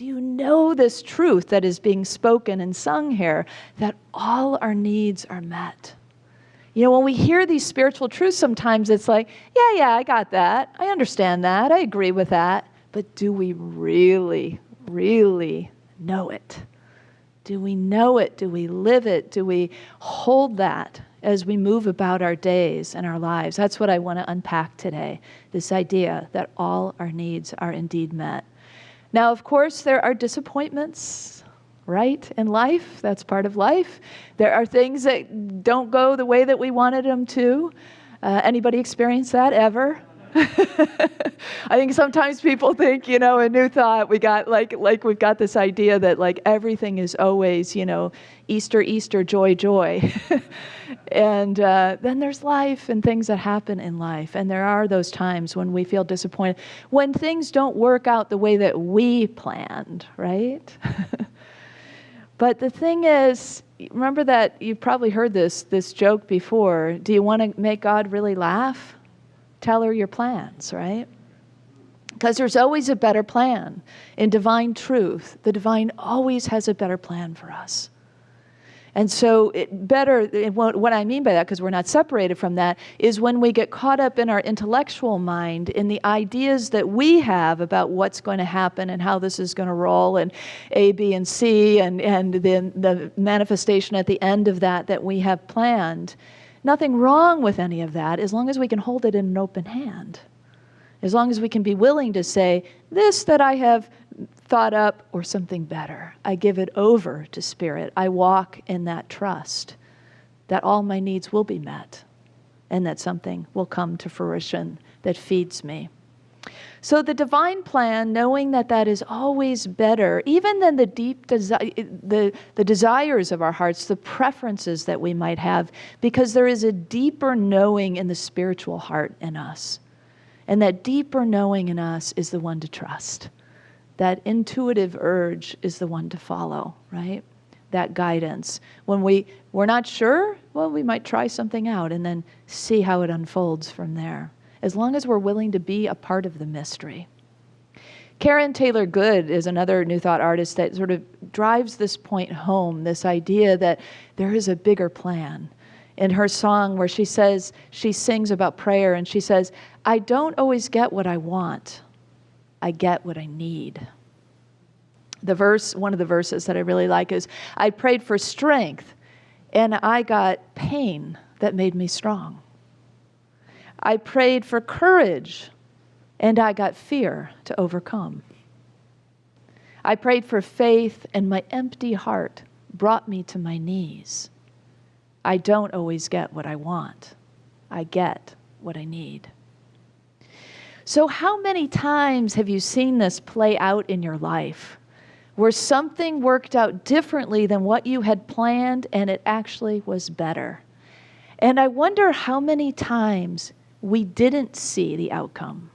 do you know this truth that is being spoken and sung here, that all our needs are met? You know, when we hear these spiritual truths, sometimes it's like, yeah, I got that. I understand that. I agree with that. But do we really, really know it? Do we know it? Do we live it? Do we hold that as we move about our days and our lives? That's what I want to unpack today, this idea that all our needs are indeed met. Now, of course, there are disappointments, right, in life. That's part of life. There are things that don't go the way that we wanted them to. Anybody experience that ever? I think sometimes people think, in New Thought, we got like we've got this idea that like everything is always, Easter, joy. And then there's life and things that happen in life. And there are those times when we feel disappointed, when things don't work out the way that we planned, right? But the thing is, remember that you've probably heard this joke before. Do you want to make God really laugh? Tell her your plans, right? Because there's always a better plan. In divine truth, the divine always has a better plan for us. And so what I mean by that, because we're not separated from that, is when we get caught up in our intellectual mind, in the ideas that we have about what's going to happen and how this is going to roll, and A, B, and C, and then the manifestation at the end of that we have planned. Nothing wrong with any of that, as long as we can hold it in an open hand. As long as we can be willing to say, this that I have thought up, or something better, I give it over to Spirit. I walk in that trust that all my needs will be met and that something will come to fruition that feeds me. So the divine plan, knowing that is always better, even than the deep the desires of our hearts, the preferences that we might have, because there is a deeper knowing in the spiritual heart in us. And that deeper knowing in us is the one to trust. That intuitive urge is the one to follow, right? That guidance. When we're not sure, well, we might try something out and then see how it unfolds from there. As long as we're willing to be a part of the mystery. Karen Taylor Good is another New Thought artist that sort of drives this point home, this idea that there is a bigger plan. In her song where she sings about prayer, and she says, I don't always get what I want. I get what I need. One of the verses that I really like is, I prayed for strength, and I got pain that made me strong. I prayed for courage, and I got fear to overcome. I prayed for faith, and my empty heart brought me to my knees. I don't always get what I want. I get what I need. So how many times have you seen this play out in your life, where something worked out differently than what you had planned, and it actually was better? And I wonder how many times we didn't see the outcome.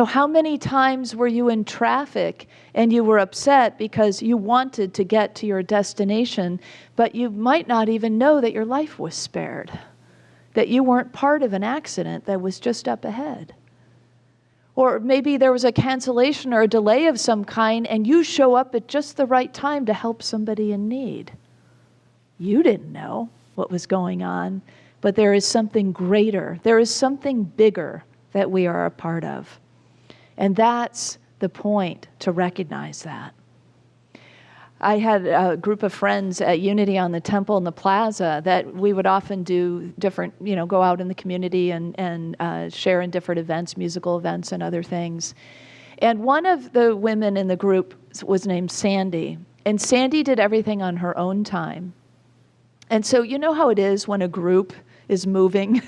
How many times were you in traffic and you were upset because you wanted to get to your destination, but you might not even know that your life was spared, that you weren't part of an accident that was just up ahead. Or maybe there was a cancellation or a delay of some kind, and you show up at just the right time to help somebody in need. You didn't know what was going on, but there is something greater. There is something bigger that we are a part of. And that's the point, to recognize that. I had a group of friends at Unity on the Temple and the Plaza that we would often do different, go out in the community and share in different events, musical events and other things. And one of the women in the group was named Sandy. And Sandy did everything on her own time. And so you know how it is when a group is moving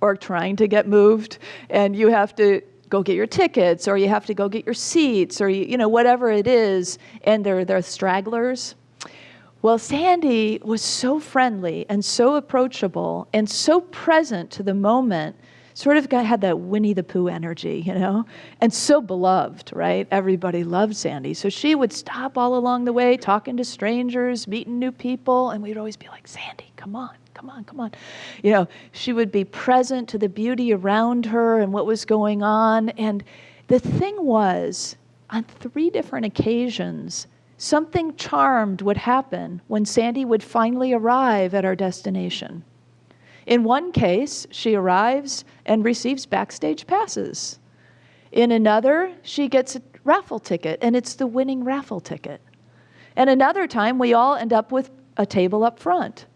or trying to get moved, and you have to go get your tickets, or you have to go get your seats, or whatever it is, and they're stragglers. Well, Sandy was so friendly and so approachable and so present to the moment, sort of had that Winnie the Pooh energy, and so beloved, right? Everybody loved Sandy. So she would stop all along the way, talking to strangers, meeting new people, and we'd always be like, Sandy, come on. She would be present to the beauty around her and what was going on. And the thing was, on 3 different occasions, something charmed would happen when Sandy would finally arrive at our destination. In one case, she arrives and receives backstage passes. In another, she gets a raffle ticket, and it's the winning raffle ticket. And another time, we all end up with a table up front.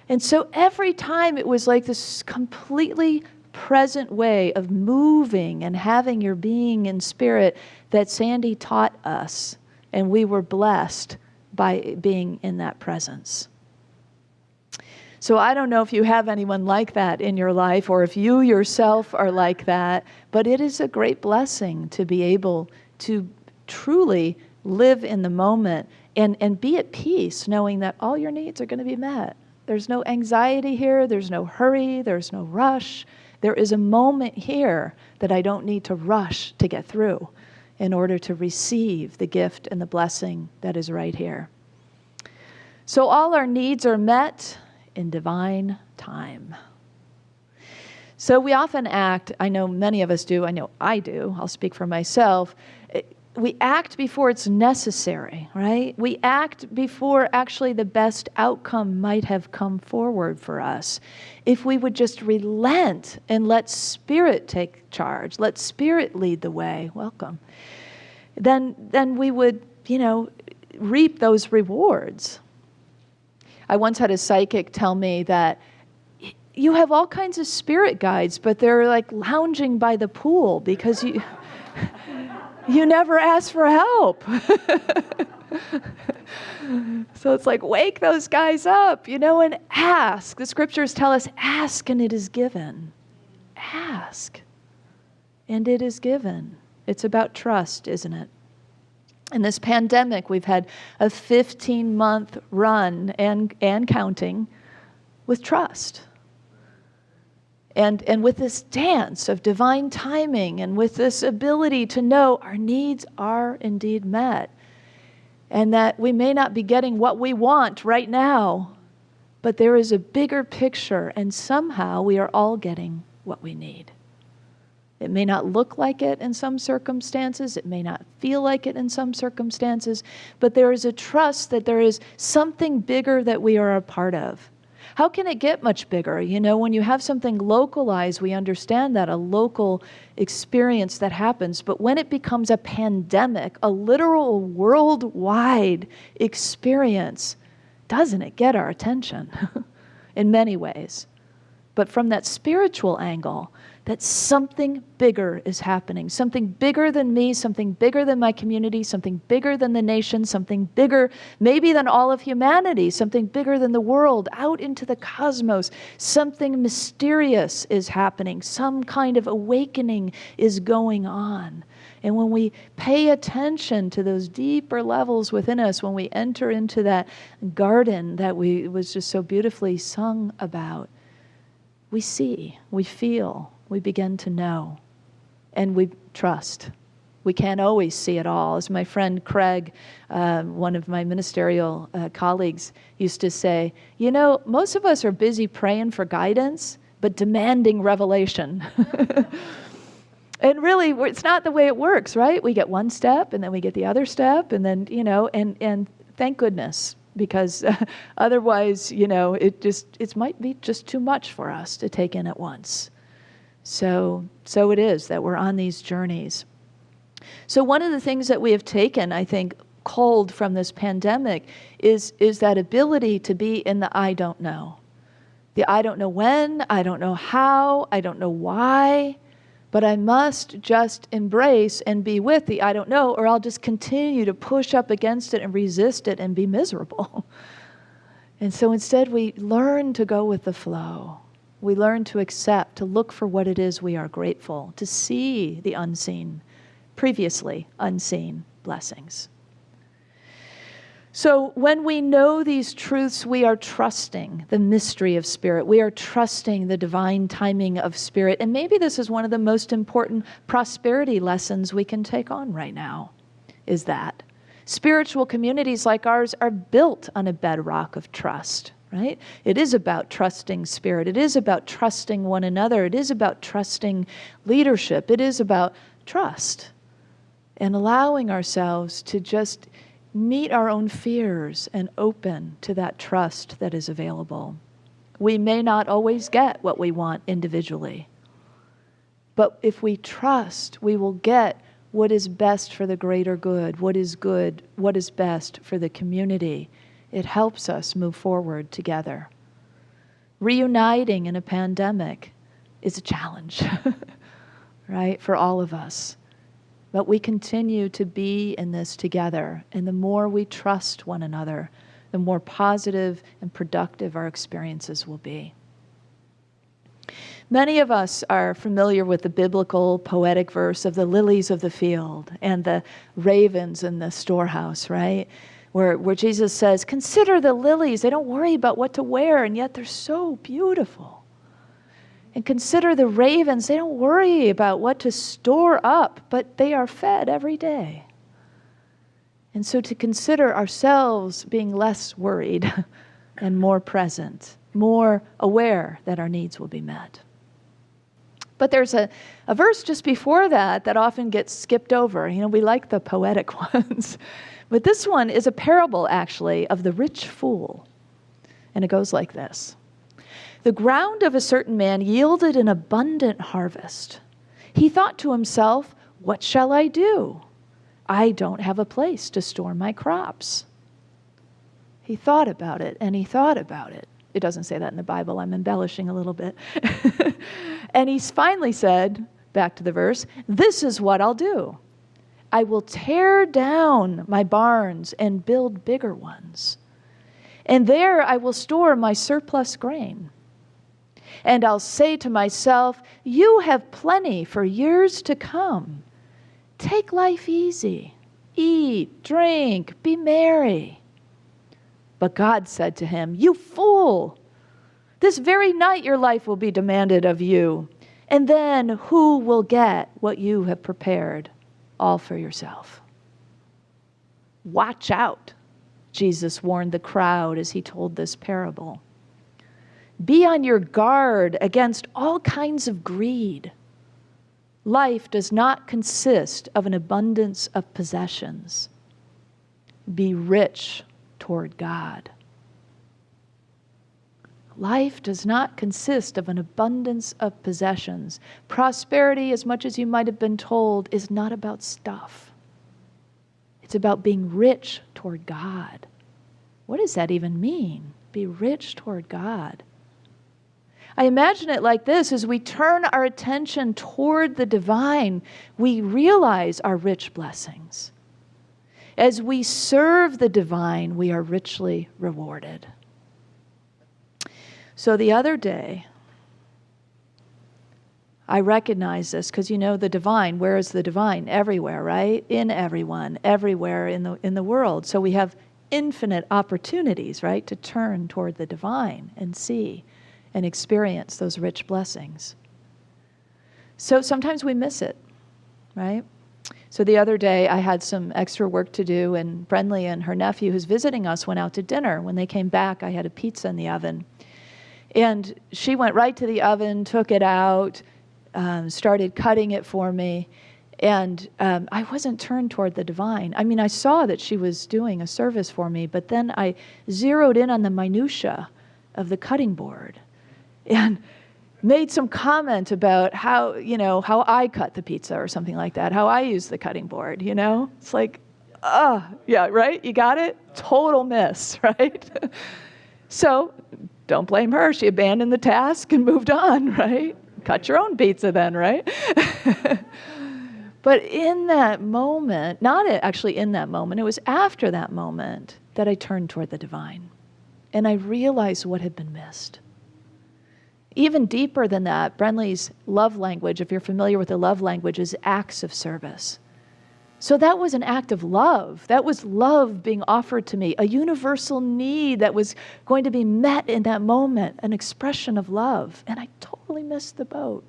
And so every time it was like this completely present way of moving and having your being in spirit that Sandy taught us, and we were blessed by being in that presence. So I don't know if you have anyone like that in your life, or if you yourself are like that, but it is a great blessing to be able to truly live in the moment and be at peace, knowing that all your needs are going to be met. There's no anxiety here, there's no hurry, there's no rush. There is a moment here that I don't need to rush to get through in order to receive the gift and the blessing that is right here. So all our needs are met in divine time. So we often act, I know many of us do, I know I do, I'll speak for myself, we act before it's necessary, right? We act before actually the best outcome might have come forward for us. If we would just relent and let Spirit take charge, let Spirit lead the way, welcome, then we would, reap those rewards. I once had a psychic tell me that you have all kinds of spirit guides, but they're like lounging by the pool because you never ask for help. So it's like, wake those guys up, and ask. The scriptures tell us, ask and it is given. Ask and it is given. It's about trust, isn't it? In this pandemic, we've had a 15-month run and counting with trust. And with this dance of divine timing and with this ability to know our needs are indeed met and that we may not be getting what we want right now, but there is a bigger picture and somehow we are all getting what we need. It may not look like it in some circumstances. It may not feel like it in some circumstances, but there is a trust that there is something bigger that we are a part of. How can it get much bigger? When you have something localized, we understand that, a local experience that happens. But when it becomes a pandemic, a literal worldwide experience, doesn't it get our attention in many ways? But from that spiritual angle, that something bigger is happening, something bigger than me, something bigger than my community, something bigger than the nation, something bigger maybe than all of humanity, something bigger than the world, out into the cosmos. Something mysterious is happening. Some kind of awakening is going on. And when we pay attention to those deeper levels within us, when we enter into that garden that was just so beautifully sung about, we see, we feel, we begin to know, and we trust. We can't always see it all. As my friend Craig, one of my ministerial colleagues, used to say, most of us are busy praying for guidance, but demanding revelation. And really, it's not the way it works, right? We get one step, and then we get the other step, and then, and thank goodness. Because otherwise, it might be just too much for us to take in at once. So it is that we're on these journeys. So one of the things that we have taken, I think, culled from this pandemic is that ability to be in the I don't know. The I don't know when, I don't know how, I don't know why, but I must just embrace and be with the I don't know, or I'll just continue to push up against it and resist it and be miserable. And so instead we learn to go with the flow. We learn to accept, to look for what it is we are grateful, to see the unseen, previously unseen blessings. So when we know these truths, we are trusting the mystery of Spirit. We are trusting the divine timing of Spirit. And maybe this is one of the most important prosperity lessons we can take on right now, is that spiritual communities like ours are built on a bedrock of trust, right? It is about trusting Spirit. It is about trusting one another. It is about trusting leadership. It is about trust. and allowing ourselves to just meet our own fears and open to that trust that is available. We may not always get what we want individually, but if we trust, we will get what is best for the greater good, what is best for the community. It helps us move forward together. Reuniting in a pandemic is a challenge, right, for all of us. But we continue to be in this together, and the more we trust one another, the more positive and productive our experiences will be. Many of us are familiar with the biblical poetic verse of the lilies of the field and the ravens in the storehouse, right? Where Jesus says, consider the lilies. They don't worry about what to wear, and yet they're so beautiful. And consider the ravens. They don't worry about what to store up, but they are fed every day. And so to consider ourselves being less worried and more present, more aware that our needs will be met. But there's a verse just before that often gets skipped over. You know, we like the poetic ones. But this one is a parable, actually, of the rich fool. And it goes like this. The ground of a certain man yielded an abundant harvest. He thought to himself, what shall I do? I don't have a place to store my crops. He thought about it, and he thought about it. It doesn't say that in the Bible. I'm embellishing a little bit. And he finally said, back to the verse, this is what I'll do. I will tear down my barns and build bigger ones. And there I will store my surplus grain. And I'll say to myself, you have plenty for years to come. Take life easy. Eat, drink, be merry. But God said to him, you fool! This very night your life will be demanded of you. And then who will get what you have prepared all for yourself? Watch out, Jesus warned the crowd as he told this parable. Be on your guard against all kinds of greed. Life does not consist of an abundance of possessions. Be rich toward God. Life does not consist of an abundance of possessions. Prosperity, as much as you might have been told, is not about stuff. It's about being rich toward God. What does that even mean? Be rich toward God. I imagine it like this: as we turn our attention toward the divine, we realize our rich blessings. As we serve the divine, we are richly rewarded. So the other day, I recognize this because you know the divine. Where is the divine? Everywhere, right? In everyone, everywhere in the world. So we have infinite opportunities, right, to turn toward the divine and see and experience those rich blessings. So sometimes we miss it, right? So the other day I had some extra work to do, and Brenly and her nephew who's visiting us went out to dinner. When they came back, I had a pizza in the oven. And she went right to the oven, took it out, started cutting it for me. And I wasn't turned toward the divine. I mean, I saw that she was doing a service for me, but then I zeroed in on the minutia of the cutting board and made some comment about how I cut the pizza or something like that, how I use the cutting board, you know? It's like, yeah, right? You got it? Total miss, right? So don't blame her. She abandoned the task and moved on, right? Cut your own pizza then, right? But in that moment, not actually in that moment, it was after that moment that I turned toward the divine. And I realized what had been missed. Even deeper than that, Brenly's love language, if you're familiar with the love language, is acts of service. So that was an act of love. That was love being offered to me, a universal need that was going to be met in that moment, an expression of love. And I totally missed the boat.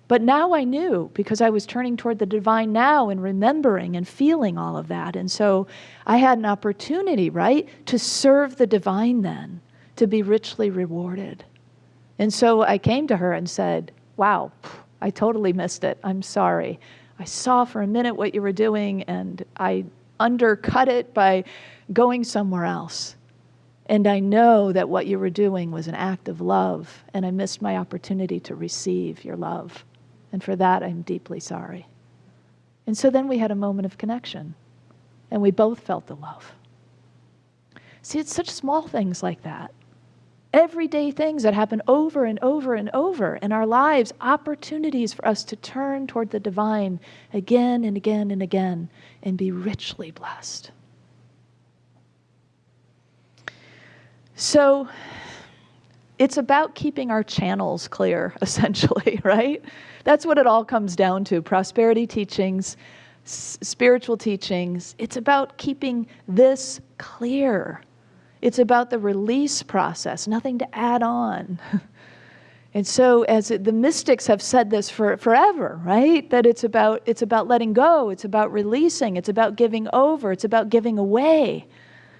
But now I knew, because I was turning toward the divine now and remembering and feeling all of that. And so I had an opportunity, right, to serve the divine then, to be richly rewarded. And so I came to her and said, wow, I totally missed it. I'm sorry. I saw for a minute what you were doing, and I undercut it by going somewhere else. And I know that what you were doing was an act of love, and I missed my opportunity to receive your love. And for that, I'm deeply sorry. And so then we had a moment of connection, and we both felt the love. See, it's such small things like that. Everyday things that happen over and over and over in our lives, opportunities for us to turn toward the divine again and again and again and be richly blessed. So it's about keeping our channels clear, essentially, right? That's what it all comes down to. Prosperity teachings, spiritual teachings. It's about keeping this clear. It's about the release process, nothing to add on. And so the mystics have said this forever, right? That it's about letting go, it's about releasing, it's about giving over, it's about giving away,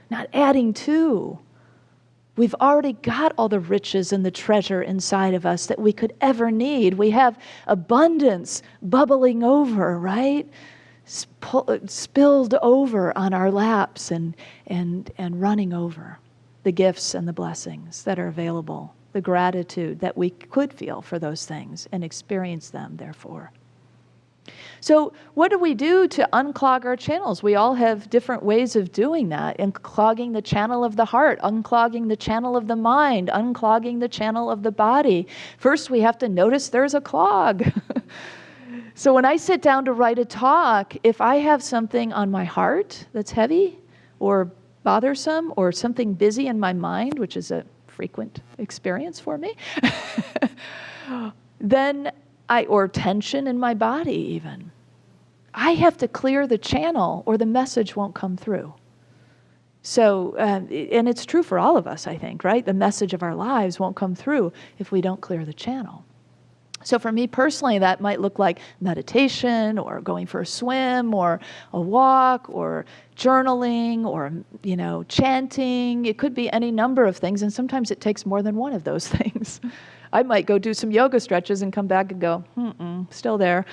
not adding to. We've already got all the riches and the treasure inside of us that we could ever need. We have abundance bubbling over, right? Spilled over on our laps and running over. The gifts and the blessings that are available, the gratitude that we could feel for those things and experience them, therefore. So what do we do to unclog our channels? We all have different ways of doing that, unclogging the channel of the heart, unclogging the channel of the mind, unclogging the channel of the body. First, we have to notice there's a clog. So when I sit down to write a talk, if I have something on my heart that's heavy or bothersome or something busy in my mind, which is a frequent experience for me, or tension in my body even, I have to clear the channel or the message won't come through. So, and it's true for all of us, I think, right? The message of our lives won't come through if we don't clear the channel. So for me personally, that might look like meditation or going for a swim or a walk or journaling or, chanting. It could be any number of things, and sometimes it takes more than one of those things. I might go do some yoga stretches and come back and go, still there.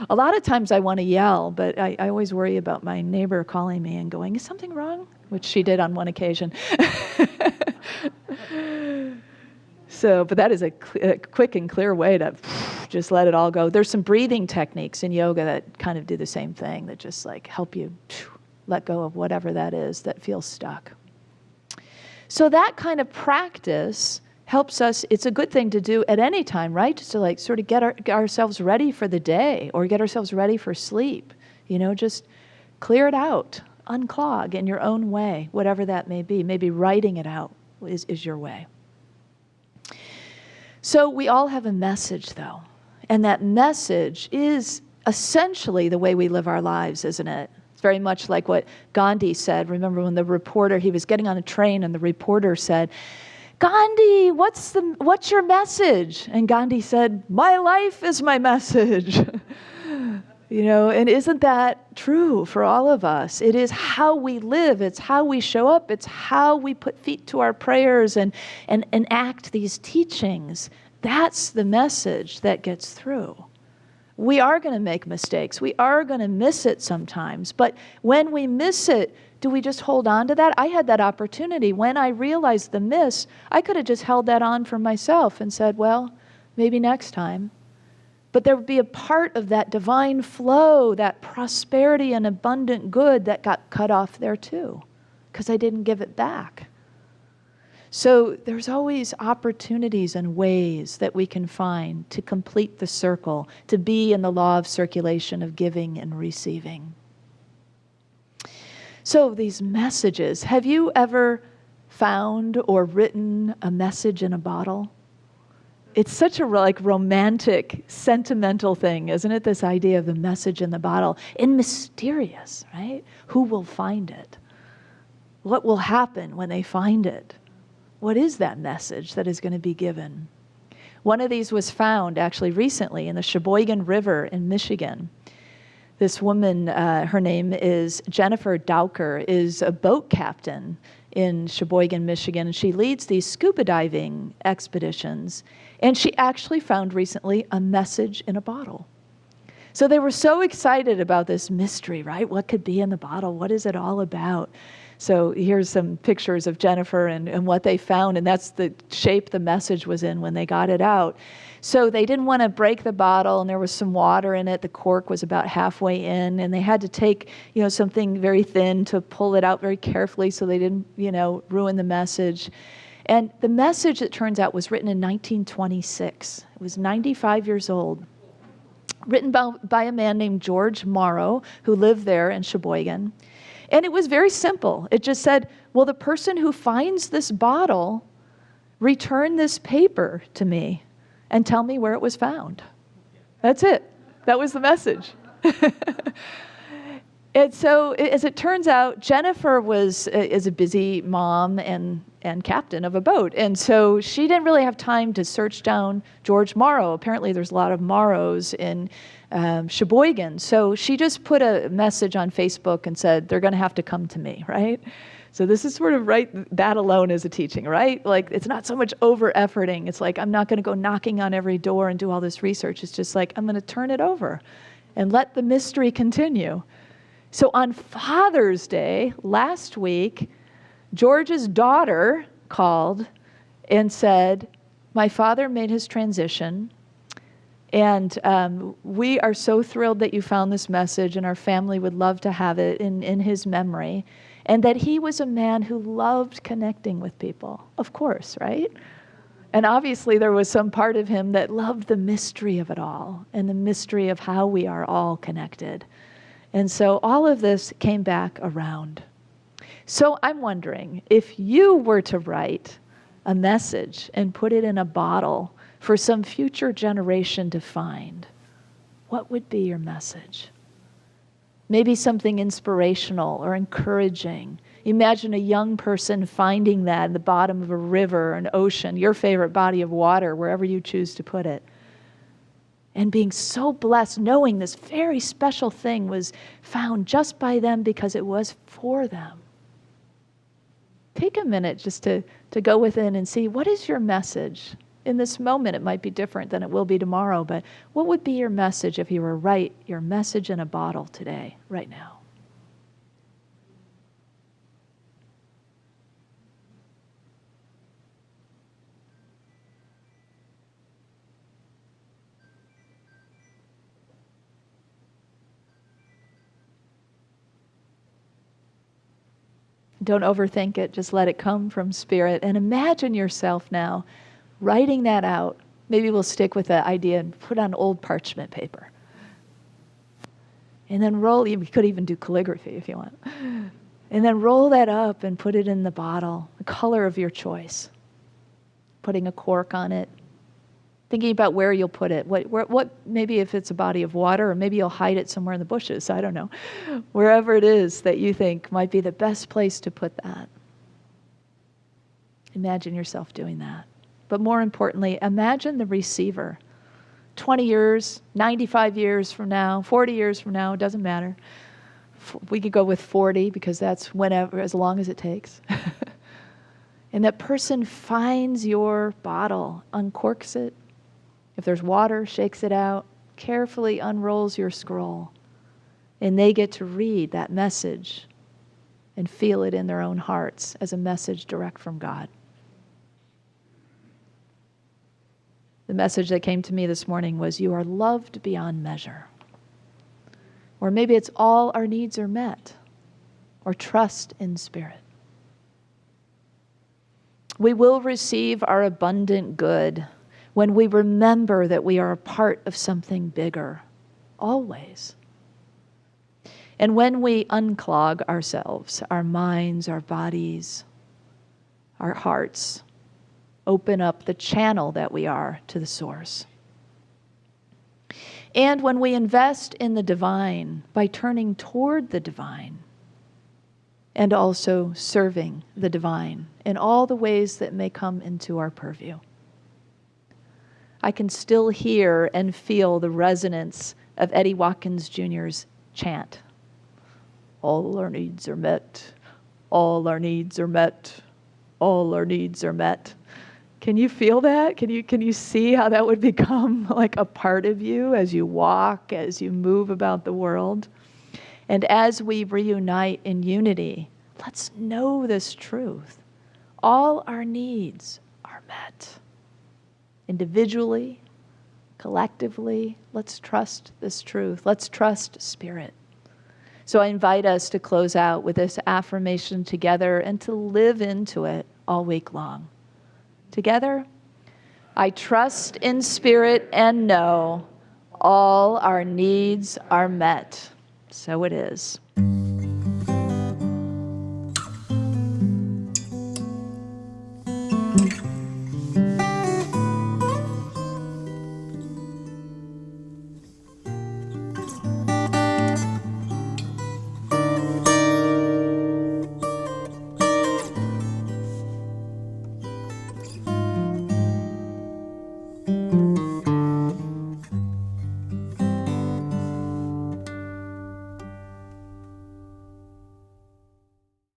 A lot of times I want to yell, but I always worry about my neighbor calling me and going, is something wrong? Which she did on one occasion. But that is a quick and clear way to just let it all go. There's some breathing techniques in yoga that kind of do the same thing, that just help you let go of whatever that is that feels stuck. So that kind of practice helps us. It's a good thing to do at any time, right? Just to sort of get ourselves ready for the day or get ourselves ready for sleep. Just clear it out, unclog in your own way, whatever that may be. Maybe writing it out is your way. So we all have a message, though, and that message is essentially the way we live our lives, isn't it? It's very much like what Gandhi said. Remember when he was getting on a train and the reporter said, Gandhi, what's your message? And Gandhi said, my life is my message. And isn't that true for all of us? It is how we live. It's how we show up. It's how we put feet to our prayers and enact these teachings. That's the message that gets through. We are going to make mistakes. We are going to miss it sometimes. But when we miss it, do we just hold on to that? I had that opportunity. When I realized the miss, I could have just held that on for myself and said, well, maybe next time. But there would be a part of that divine flow, that prosperity and abundant good that got cut off there too, because I didn't give it back. So there's always opportunities and ways that we can find to complete the circle, to be in the law of circulation of giving and receiving. So these messages, have you ever found or written a message in a bottle? It's such a romantic, sentimental thing, isn't it? This idea of the message in the bottle. And mysterious, right? Who will find it? What will happen when they find it? What is that message that is going to be given? One of these was found actually recently in the Sheboygan River in Michigan. This woman, her name is Jennifer Dowker, is a boat captain in Sheboygan, Michigan, and she leads these scuba diving expeditions. And she actually found recently a message in a bottle. So they were so excited about this mystery, right? What could be in the bottle? What is it all about? So here's some pictures of Jennifer and what they found, and that's the shape the message was in when they got it out. So they didn't want to break the bottle, and there was some water in it. The cork was about halfway in, and they had to take, something very thin to pull it out very carefully so they didn't, ruin the message. And the message, it turns out, was written in 1926. It was 95 years old. Written by a man named George Morrow, who lived there in Sheboygan. And it was very simple. It just said, will the person who finds this bottle return this paper to me and tell me where it was found? That's it. That was the message. And so, as it turns out, Jennifer is a busy mom and captain of a boat. And so she didn't really have time to search down George Morrow. Apparently there's a lot of Morrows in Sheboygan. So she just put a message on Facebook and said, they're going to have to come to me, right? So this is sort of right, that alone is a teaching, right? Like, it's not so much over-efforting. It's like, I'm not going to go knocking on every door and do all this research. It's just like, I'm going to turn it over and let the mystery continue. So on Father's Day, last week, George's daughter called and said, my father made his transition, and we are so thrilled that you found this message, and our family would love to have it in his memory, and that he was a man who loved connecting with people, of course, right? And obviously there was some part of him that loved the mystery of it all, and the mystery of how we are all connected. And so all of this came back around. So I'm wondering, if you were to write a message and put it in a bottle for some future generation to find, what would be your message? Maybe something inspirational or encouraging. Imagine a young person finding that in the bottom of a river or an ocean, your favorite body of water, wherever you choose to put it, and being so blessed knowing this very special thing was found just by them because it was for them. Take a minute just to go within and see, what is your message? In this moment, it might be different than it will be tomorrow, but what would be your message if you were to write your message in a bottle today, right now? Don't overthink it. Just let it come from Spirit. And imagine yourself now writing that out. Maybe we'll stick with that idea and put on old parchment paper. And then roll, you could even do calligraphy if you want. And then roll that up and put it in the bottle, the color of your choice. Putting a cork on it. Thinking about where you'll put it. What maybe if it's a body of water, or maybe you'll hide it somewhere in the bushes, I don't know. Wherever it is that you think might be the best place to put that. Imagine yourself doing that. But more importantly, imagine the receiver. 20 years, 95 years from now, 40 years from now, it doesn't matter. We could go with 40 because that's whenever, as long as it takes. And that person finds your bottle, uncorks it. If there's water, shakes it out, carefully unrolls your scroll, and they get to read that message and feel it in their own hearts as a message direct from God. The message that came to me this morning was, you are loved beyond measure. Or maybe it's all our needs are met, or trust in Spirit. We will receive our abundant good when we remember that we are a part of something bigger, always. And when we unclog ourselves, our minds, our bodies, our hearts, open up the channel that we are to the source. And when we invest in the divine by turning toward the divine and also serving the divine in all the ways that may come into our purview. I can still hear and feel the resonance of Eddie Watkins Jr.'s chant. All our needs are met. All our needs are met. All our needs are met. Can you feel that? Can you see how that would become like a part of you as you walk, as you move about the world? And as we reunite in unity, let's know this truth. All our needs are met. Individually, collectively, let's trust this truth. Let's trust Spirit. So I invite us to close out with this affirmation together and to live into it all week long. Together, I trust in Spirit and know all our needs are met. So it is.